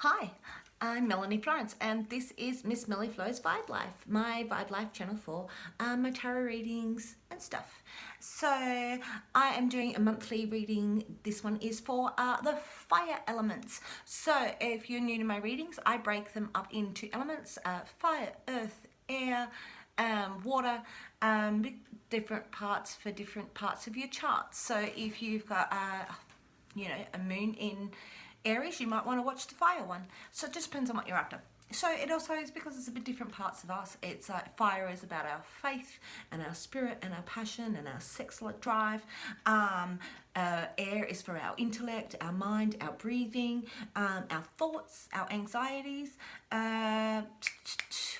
Hi, I'm Melanie Florence, and this is Miss Melly Flo's Vibe Life, my Vibe Life channel for my tarot readings and stuff. So I am doing a monthly reading. This one is for the fire elements. So if you're new to my readings, I break them up into elements: fire, earth, air, water, different parts for different parts of your chart. So if you've got a moon in Aries, you might want to watch the fire one. So it just depends on what you're after. So it also is because it's a bit different parts of us. It's fire is about our faith and our spirit and our passion and our sex-like drive. Air is for our intellect, our mind, our breathing, our thoughts, our anxieties.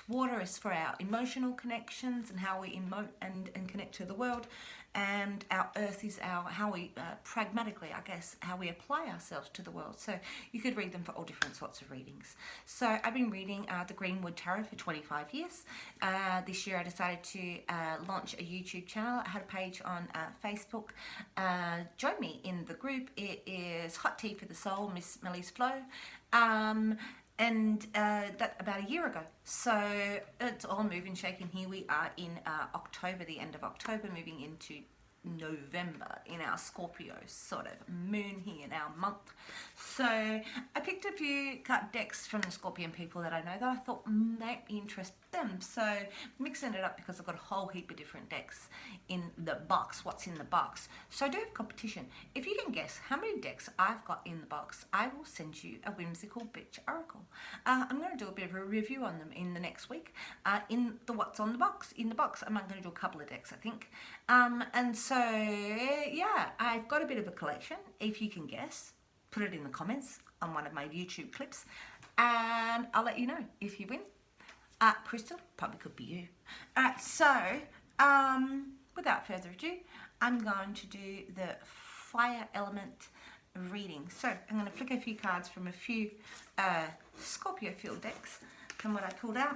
Water is for our emotional connections and how we emote and connect to the world. And our earth is how we pragmatically, I guess, how we apply ourselves to the world. So you could read them for all different sorts of readings. So I've been reading the Greenwood Tarot for 25 years. This year I decided to launch a YouTube channel. I had a page on Facebook. Join me in the group. It is Hot Tea for the Soul, Miss Melly's Flow. And that about a year ago. So it's all moving, shaking. Here we are in October, the end of October, moving into November in our Scorpio sort of moon here in our month. So I picked a few decks from the Scorpion people that I know that I thought might interest them. So mixing it up because I've got a whole heap of different decks in the box. What's in the box? So I do have competition. If you can guess how many decks I've got in the box, I will send you a whimsical bitch oracle. I'm going to do a bit of a review on them in the next week. In the what's on the box, in the box, I'm going to do a couple of decks, I think. And so yeah, I've got a bit of a collection. If you can guess, put it in the comments on one of my YouTube clips, and I'll let you know if you win. Crystal, probably could be you. So without further ado, I'm going to do the fire element reading. So I'm going to flick a few cards from a few Scorpio field decks from what I pulled out.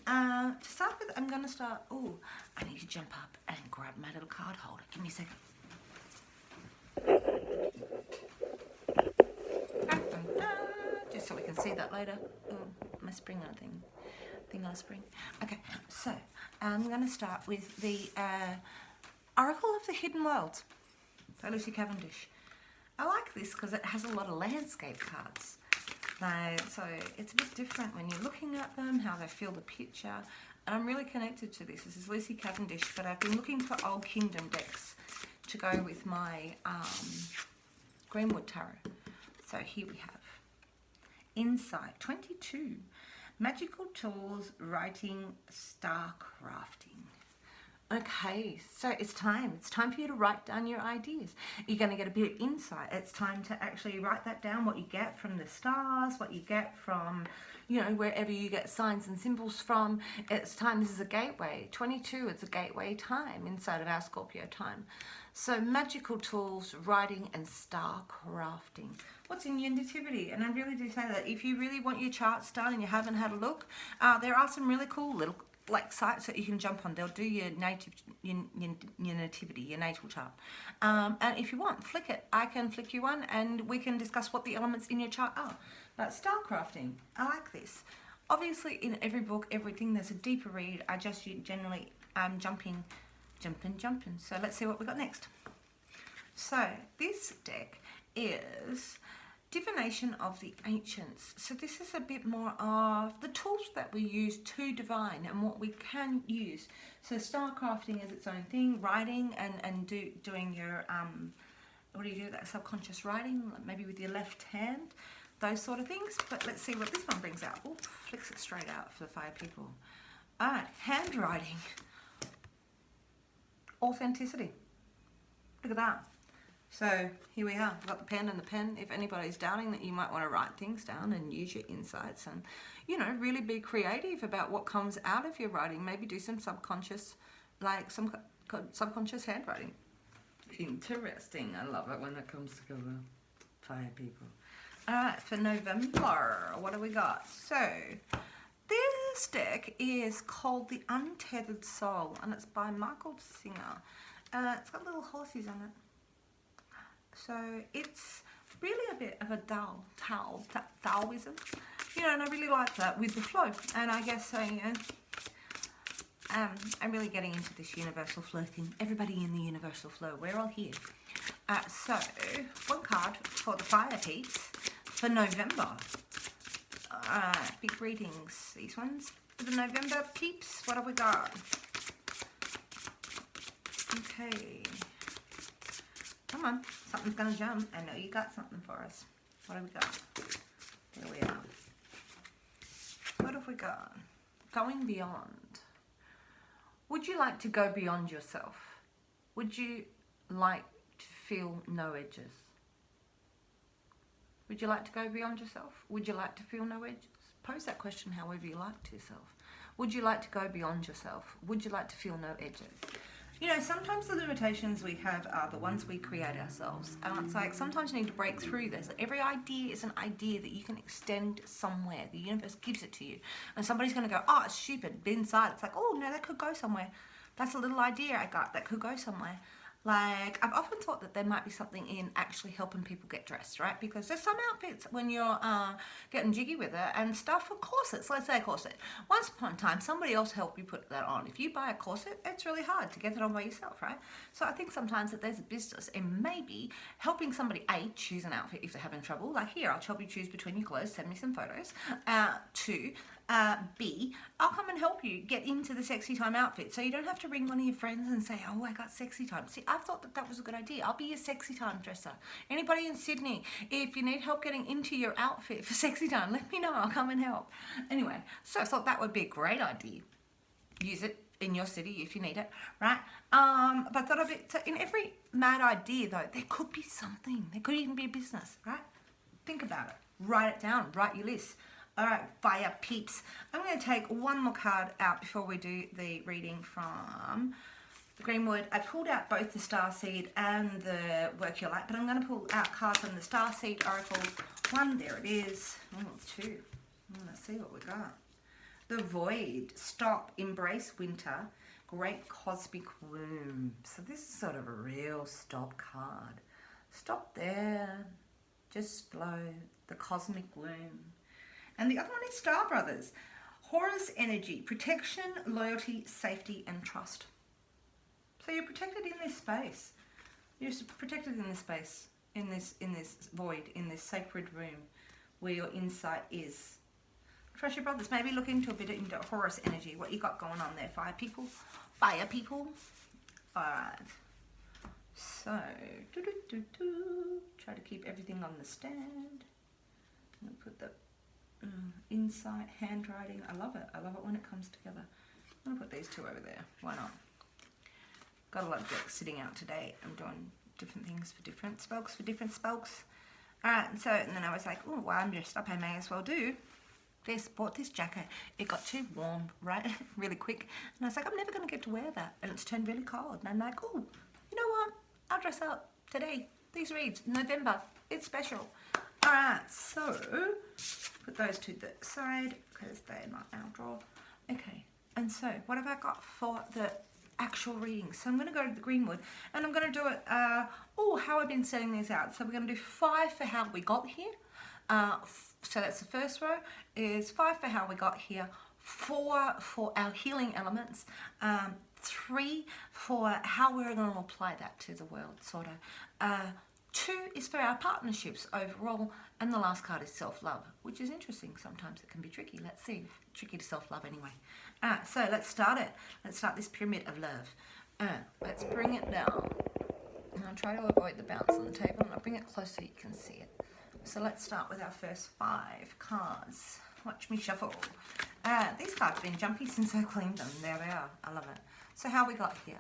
To start with, I'm going to start. Oh, I need to jump up and grab my little card holder. Give me a second. Just so we can see that later. Oh, my spring on thing on a spring. Okay, so I'm going to start with the Oracle of the Hidden World by Lucy Cavendish. I like this because it has a lot of landscape cards. So it's a bit different when you're looking at them, how they feel the picture. And I'm really connected to this. This is Lucy Cavendish, but I've been looking for Old Kingdom decks to go with my Greenwood Tarot. So here we have Insight 22. Magical tools, writing, star crafting. Okay, so it's time. It's time for you to write down your ideas. You're going to get a bit of insight. It's time to actually write that down, what you get from the stars, what you get from, wherever you get signs and symbols from. It's time. This is a gateway. 22, it's a gateway time inside of our Scorpio time. So magical tools, writing, and star crafting. What's in your nativity? And I really do say that if you really want your charts done and you haven't had a look, there are some really cool little sites that you can jump on. They'll do your nativity, your natal chart. And if you want, flick it. I can flick you one and we can discuss what the elements in your chart are. But star crafting, I like this. Obviously, in every book, everything, there's a deeper read. I just generally jumping. So let's see what we got next. So this deck is Divination of the Ancients. So this is a bit more of the tools that we use to divine and what we can use. So star crafting is its own thing, writing and doing your what do you do, that subconscious writing, maybe with your left hand, those sort of things. But let's see what this one brings out. Oh, flicks it straight out for the fire people. All right, handwriting. Authenticity. Look at that. So here we are. I've got the pen and the pen. If anybody's doubting that, you might want to write things down and use your insights and, really be creative about what comes out of your writing. Maybe do some subconscious handwriting. Interesting. I love it when it comes together. Fire people. All right, for November, what do we got? So this deck is called the Untethered Soul, and it's by Michael Singer. It's got little horses on it. So it's really a bit of a Taoism, you know, and I really like that with the flow. And I guess so, you know, I'm really getting into this universal flow thing. Everybody in the universal flow, we're all here. So, one card for the fire peeps for November. Big readings, these ones. For the November peeps, what have we got? Okay. Come on, something's going to jump. I know you got something for us. What have we got? There we are. What have we got? Going beyond. Would you like to go beyond yourself? Would you like to feel no edges? Would you like to go beyond yourself? Would you like to feel no edges? Pose that question however you like to yourself. Would you like to go beyond yourself? Would you like to feel no edges? You know, sometimes the limitations we have are the ones we create ourselves. And it's like, sometimes you need to break through this. Every idea is an idea that you can extend somewhere. The universe gives it to you. And somebody's going to go, oh, it's stupid. But inside, it's like, oh, no, that could go somewhere. That's a little idea I got that could go somewhere. Like, I've often thought that there might be something in actually helping people get dressed, right? Because there's some outfits when you're getting jiggy with it and stuff for corsets. Let's say a corset. Once upon a time, somebody else helped you put that on. If you buy a corset, it's really hard to get it on by yourself, right? So I think sometimes that there's a business in maybe helping somebody, A, choose an outfit if they're having trouble. Like, here, I'll help you choose between your clothes, send me some photos. 2, B, I'll come and help you get into the sexy time outfit so you don't have to ring one of your friends and say, oh, I got sexy time. See, I thought that that was a good idea. I'll be your sexy time dresser. Anybody in Sydney, if you need help getting into your outfit for sexy time, let me know. I'll come and help. Anyway, so I thought that would be a great idea. Use it in your city if you need it, right? But I thought of it, so in every mad idea, though, there could be something. There could even be a business, right? Think about it. Write it down. Write your list. All right, fire peeps. I'm going to take one more card out before we do the reading from the Greenwood. I pulled out both the Starseed and the Work Your Light, but I'm going to pull out cards from the Starseed Oracle. One, there it is. Oh, it's 2. Let's see what we got. The Void. Stop. Embrace winter. Great cosmic womb. So this is sort of a real stop card. Stop there. Just flow. The cosmic womb. And the other one is Star Brothers. Horus energy, protection, loyalty, safety, and trust. So you're protected in this space. You're protected in this space, in this void, in this sacred room where your insight is. Trust your brothers. Maybe look into a bit into Horus energy, what you got going on there, fire people. Fire people. All right. So, try to keep everything on the stand. I'm going to put the insight, handwriting. I love it. I love it when it comes together. I'm going to put these 2 over there. Why not? Got a lot of decks sitting out today. I'm doing different things for different spokes, Alright, and then I was like, oh, while I'm dressed up, I may as well do this. Bought this jacket. It got too warm, right? Really quick. And I was like, I'm never going to get to wear that. And it's turned really cold. And I'm like, oh, you know what? I'll dress up today. These reads, November. It's special. Alright, so put those to the side because they're not our draw. Okay, and so what have I got for the actual reading? So I'm going to go to the Greenwood and I'm going to do it, how I've been setting these out. So we're going to do 5 for how we got here. So that's the first row, is 5 for how we got here, 4 for our healing elements, 3 for how we're going to apply that to the world, sort of. 2 is for our partnerships overall, and the last card is self-love, which is interesting. Sometimes it can be tricky. Let's see. Tricky to self-love anyway. Alright, so let's start it. Let's start this pyramid of love. Let's bring it down. And I'll try to avoid the bounce on the table, and I'll bring it close so you can see it. So let's start with our first 5 cards. Watch me shuffle. These cards have been jumpy since I cleaned them. There they are. I love it. So how we got here.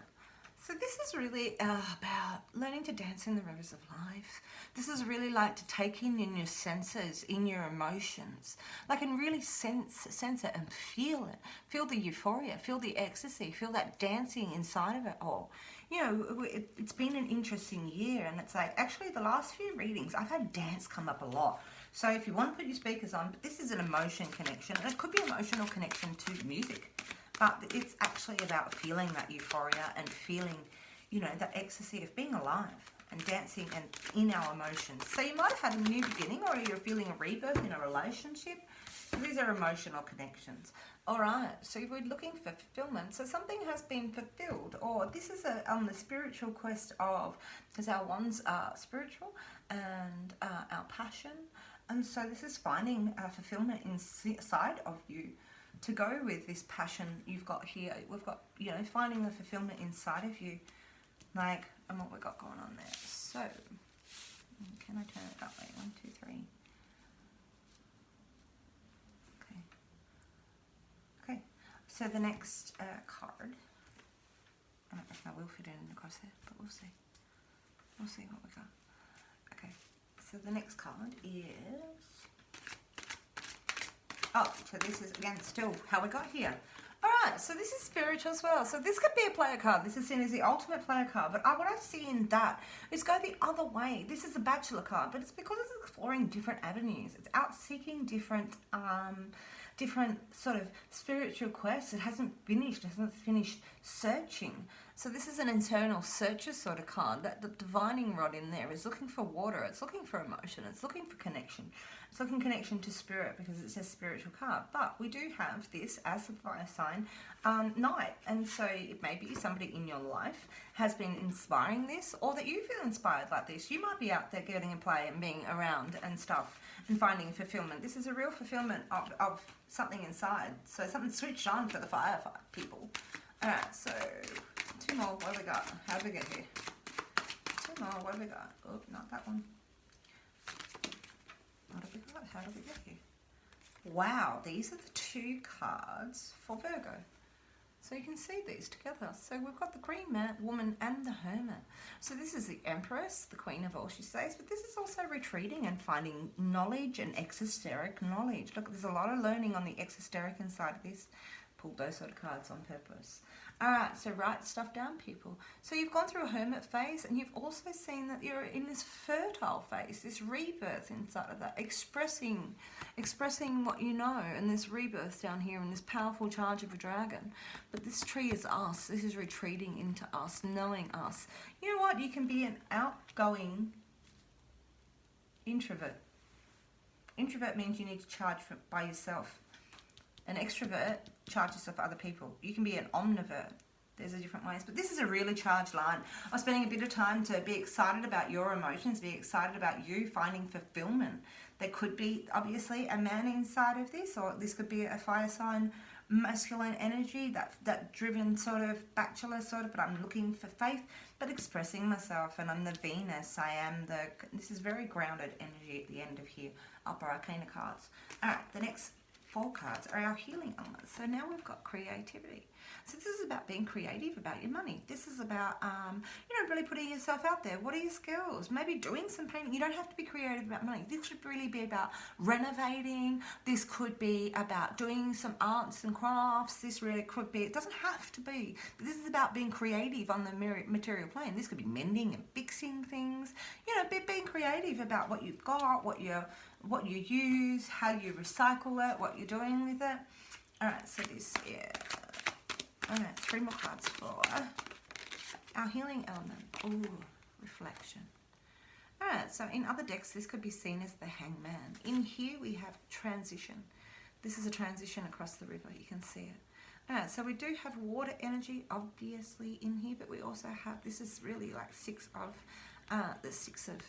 So this is really about learning to dance in the rivers of life. This is really like to take in your senses, in your emotions, like and really sense it and feel it. Feel the euphoria, feel the ecstasy, feel that dancing inside of it all. You know, it's been an interesting year, and it's like, actually the last few readings, I've had dance come up a lot. So if you want to put your speakers on, but this is an emotion connection, and it could be emotional connection to music. But it's actually about feeling that euphoria and feeling, you know, that ecstasy of being alive and dancing and in our emotions. So you might have had a new beginning, or you're feeling a rebirth in a relationship. These are emotional connections. All right, so we're looking for fulfillment. So something has been fulfilled, or this is on the spiritual quest of, because our wands are spiritual and our passion. And so this is finding fulfillment inside of you to go with this passion you've got here. We've got, you know, finding the fulfillment inside of you. Like, and what we got going on there. So, can I turn it that way? 1, 2, 3. Okay. So the next card, I don't know if I will fit in across there, but we'll see. We'll see what we got. Okay. So the next card is, oh, so this is again still how we got here. Alright, so this is spiritual as well. So this could be a player card. This is seen as the ultimate player card. But what I see in that is go the other way. This is a bachelor card, but it's because it's exploring different avenues. It's out seeking different sort of spiritual quests. It hasn't finished searching. So this is an internal searcher sort of card. That the divining rod in there is looking for water. It's looking for emotion. It's looking for connection. It's looking connection to spirit because it's a spiritual card. But we do have this as a fire sign Knight. And so it may be somebody in your life has been inspiring this, or that you feel inspired like this. You might be out there getting in play and being around and stuff and finding fulfillment. This is a real fulfillment of something inside. So something switched on for the firefight people. Alright, so 2 more. What have we got? How did we get here? 2 more. What have we got? Oh, not that one. What have we got? How did we get here? Wow, these are the 2 cards for Virgo. So you can see these together. So we've got the Green Woman and the Hermit. So this is the Empress, the Queen of all she says, but this is also retreating and finding knowledge and exosteric knowledge. Look, there's a lot of learning on the exosteric inside of this. Pulled those sort of cards on purpose. Alright, so write stuff down, people. So you've gone through a hermit phase, and you've also seen that you're in this fertile phase, this rebirth inside of that, expressing what you know, and this rebirth down here, and this powerful charge of a dragon. But this tree is us. This is retreating into us, knowing us. You know what? You can be an outgoing introvert. Introvert means you need to charge by yourself. An extrovert charges off other people. You can be an omnivert. There's a different ways, but this is a really charged line. I'm spending a bit of time to be excited about your emotions, be excited about you finding fulfillment. There could be obviously a man inside of this, or this could be a fire sign, masculine energy, that driven sort of bachelor sort of, but I'm looking for faith, but expressing myself, and I'm the Venus. This is very grounded energy at the end of here, upper arcana cards. All right, the next 4 cards are our healing elements. So now we've got creativity. So this is about being creative about your money. This is about, really putting yourself out there. What are your skills? Maybe doing some painting. You don't have to be creative about money. This should really be about renovating. This could be about doing some arts and crafts. This really could be, it doesn't have to be, but this is about being creative on the material plane. This could be mending and fixing things. Being creative about what you've got, what you use, how you recycle it, what you're doing with it. Alright, so this, yeah. Alright, 3 more cards for our healing element. Ooh, reflection. Alright, so in other decks, this could be seen as the Hangman. In here, we have transition. This is a transition across the river. You can see it. Alright, so we do have water energy, obviously, in here, but we also have, this is really like the 6 of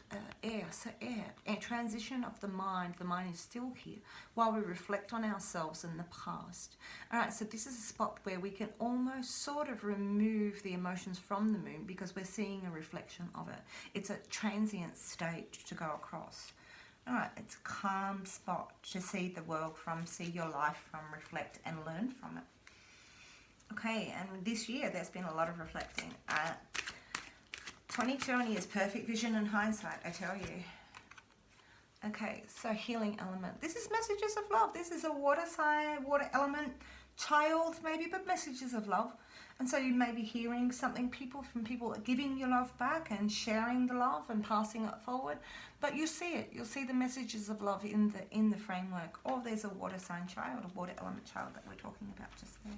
air. So air, transition of the mind. The mind is still here while we reflect on ourselves in the past. Alright, so this is a spot where we can almost sort of remove the emotions from the moon because we're seeing a reflection of it. It's a transient stage to go across. Alright, it's a calm spot to see the world from, see your life from, reflect and learn from it. Okay, and this year there's been a lot of reflecting. 2020 is perfect vision and hindsight, I tell you. Okay, so healing element. This is messages of love. This is a water sign, water element, child maybe, but messages of love. And so you may be hearing something from people giving your love back and sharing the love and passing it forward. But you see it. You'll see the messages of love in the framework. Or there's a water sign child, a water element child that we're talking about just there.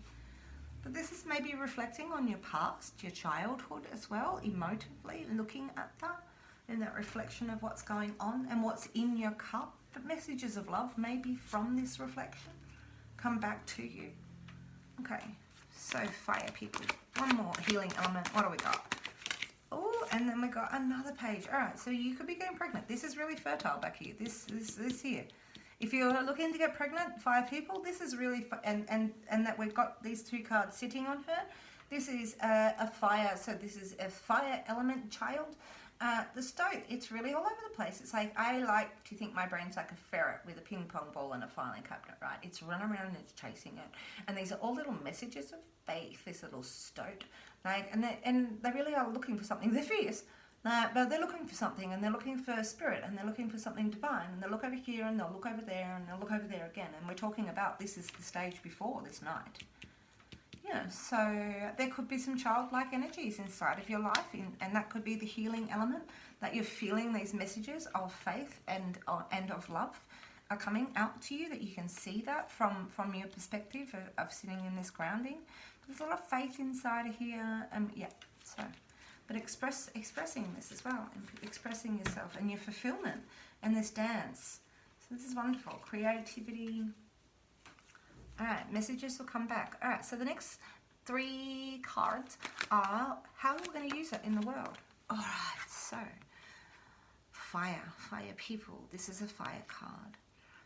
But this is maybe reflecting on your past, your childhood as well, emotively, looking at that. in that reflection of what's going on and what's in your cup. But messages of love, maybe from this reflection, come back to you. Okay, so fire people. One more healing element. What do we got? Oh, and then we got another page. All right, so you could be getting pregnant. This is really fertile back here. This here. If you're looking to get pregnant, fire people, this is really, and that we've got these two cards sitting on her. This is a fire, so this is a fire element child. The stoat, it's really all over the place. It's like, I like to think my brain's like a ferret with a ping pong ball and a filing cabinet, right? It's running around and it's chasing it. And these are all little messages of faith, this little stoat. Like, and they really are looking for something. They're fierce, but they're looking for something, and they're looking for spirit, and they're looking for something divine. And they'll look over here, and they'll look over there, and they'll look over there again. And we're talking about this is the stage before this night. Yeah, so there could be some childlike energies inside of your life, and that could be the healing element, that you're feeling these messages of faith and of love are coming out to you, that you can see that from your perspective of sitting in this grounding. There's a lot of faith inside of here, yeah, so, but expressing this as well, and expressing yourself and your fulfillment and this dance. So this is wonderful. Creativity. All right, messages will come back. All right, so the next 3 cards are how we're going to use it in the world. All right, so fire people. This is a fire card.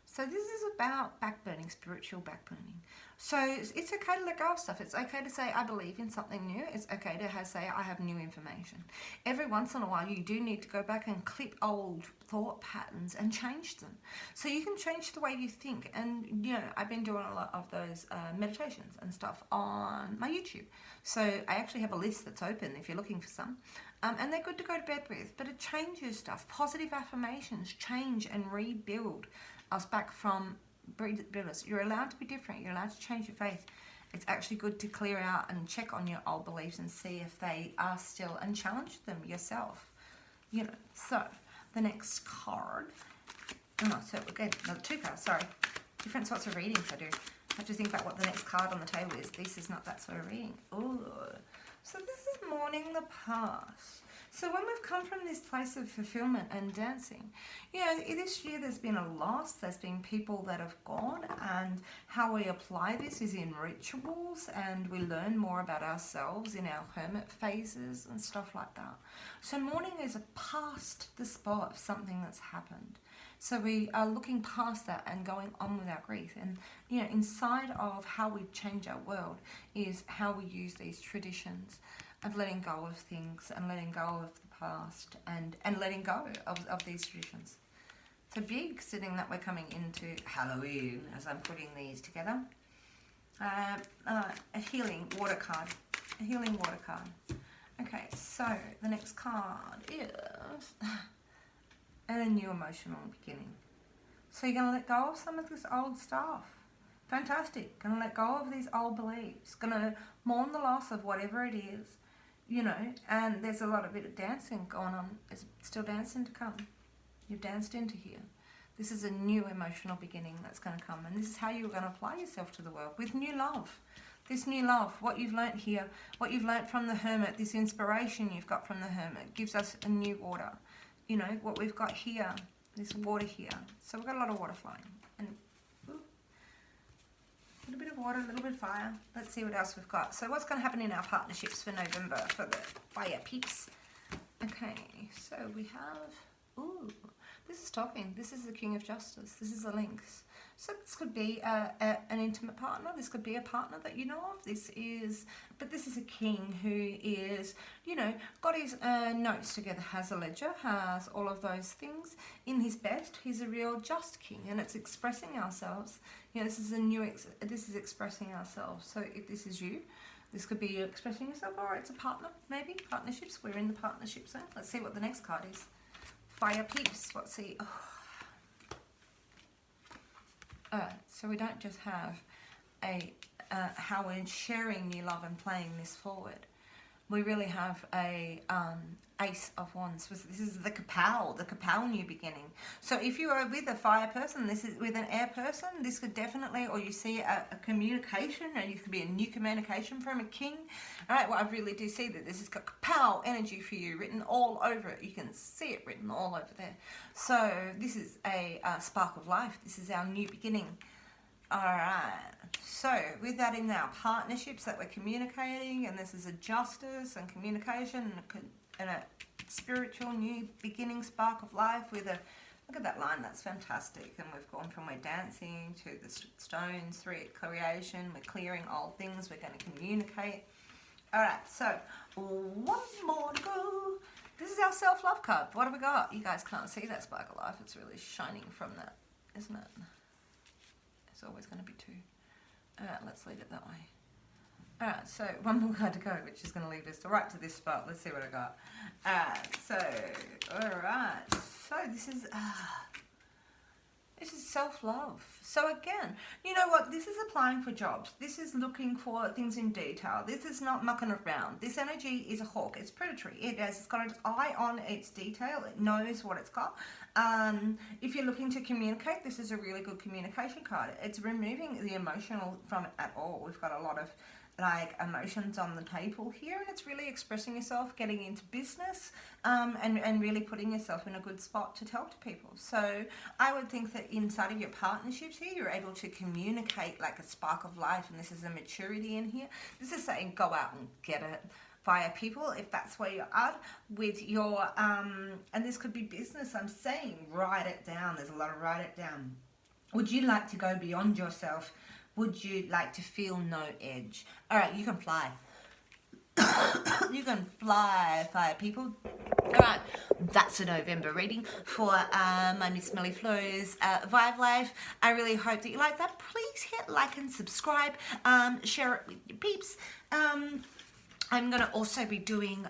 So this is about backburning, spiritual backburning. So it's okay to let go of stuff. It's okay to say, I believe in something new. It's okay to say, I have new information. Every once in a while, you do need to go back and clip old thought patterns and change them. So you can change the way you think. And, you know, I've been doing a lot of those meditations and stuff on my YouTube. So I actually have a list that's open if you're looking for some. And they're good to go to bed with. But it changes stuff. Positive affirmations change and rebuild us back from builders. You're allowed to be different. You're allowed to change your faith. It's actually good to clear out and check on your old beliefs and see if they are still, and challenge them yourself. You know, so the next card. Oh, so we're good. Another 2 cards, sorry. Different sorts of readings I do. I have to think about what the next card on the table is. This is not that sort of reading. Oh, so this is mourning the past. So when we've come from this place of fulfillment and dancing, you know, this year there's been a loss, there's been people that have gone, and how we apply this is in rituals, and we learn more about ourselves in our hermit phases and stuff like that. So mourning is a past the spot of something that's happened. So we are looking past that and going on with our grief. And, you know, inside of how we change our world is how we use these traditions of letting go of things and letting go of the past and letting go of these traditions. So big, sitting that we're coming into Halloween as I'm putting these together. A healing water card. A healing water card. Okay, so the next card is a new emotional beginning. So you're going to let go of some of this old stuff. Fantastic. Going to let go of these old beliefs. Going to mourn the loss of whatever it is. You know, and there's a lot of bit of dancing going on. There's still dancing to come. You've danced into here. This is a new emotional beginning that's going to come. And this is how you're going to apply yourself to the world with new love. This new love, what you've learnt here, what you've learnt from the hermit, this inspiration you've got from the hermit gives us a new order. You know, what we've got here, this water here. So we've got a lot of water flowing. And a little bit of water, a little bit of fire. Let's see what else we've got. So what's going to happen in our partnerships for November for the fire peeps? Okay, so we have, ooh, this is talking. This is the King of Justice. This is the Lynx. So this could be an intimate partner. This could be a partner that you know of. This is a king who is, you know, got his notes together, has a ledger, has all of those things in his best. He's a real just king, and it's expressing ourselves. You know, this is expressing ourselves. So if this is you, this could be you expressing yourself, or it's a partner, maybe. Partnerships, we're in the partnership zone. Let's see what the next card is. Fire peeps, what's the... Oh. So we don't just have how we're sharing new love and playing this forward. we really have a Ace of Wands. This is the Kapow new beginning. So if you are with a fire person, this is with an air person, this could definitely, or you see a communication, and it could be a new communication from a king. All right, well, I really do see that this has got Kapow energy for you written all over it. You can see it written all over there. So this is a spark of life. This is our new beginning. All right, so with that in our partnerships that we're communicating, and this is a justice and communication and a spiritual new beginning spark of life with a, look at that line, that's fantastic. And we've gone from we're dancing to the stones, through creation, we're clearing old things, we're going to communicate. All right, so one more to go. This is our self-love card. What have we got? You guys can't see that spark of life. It's really shining from that, isn't it? It's always going to be two. All right, let's leave it that way. All right, so one more card to go, which is going to lead us right to this spot. Let's see what I got. All right, so this is self-love. So again, you know what? This is applying for jobs. This is looking for things in detail. This is not mucking around. This energy is a hawk. It's predatory. It's got its eye on its detail. It knows what it's got. If you're looking to communicate, this is a really good communication card. It's removing the emotional from it at all. We've got a lot of like emotions on the table here, and it's really expressing yourself, getting into business, and really putting yourself in a good spot to talk to people. So I would think that inside of your partnerships here, you're able to communicate like a spark of life, and this is a maturity in here. This is saying go out and get it via people, if that's where you're at with your and this could be business. I'm saying write it down. There's a lot of write it down. Would you like to go beyond yourself? Would you like to feel no edge? All right, you can fly. You can fly, fire people. All right, that's a November reading for my Miss Melly Flo's Vibe Life. I really hope that you like that. Please hit like and subscribe. Share it with your peeps. I'm going to also be doing,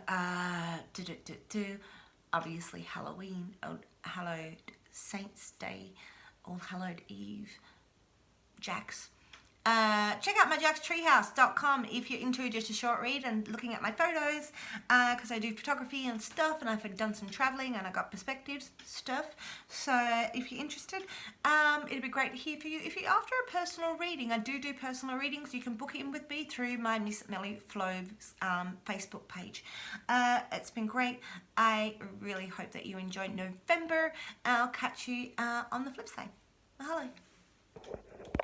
obviously Halloween, Hallowed Saints Day, All Hallowed Eve, Jax. Check out my jackstreehouse.com if you're into just a short read and looking at my photos, because I do photography and stuff, and I've done some traveling and I got perspectives stuff. So if you're interested, it'd be great to hear from you. If you're after a personal reading, I do personal readings. You can book in with me through my Miss Melly Flo's Facebook page. It's been great. I really hope that you enjoyed November. I'll catch you on the flip side. Mahalo.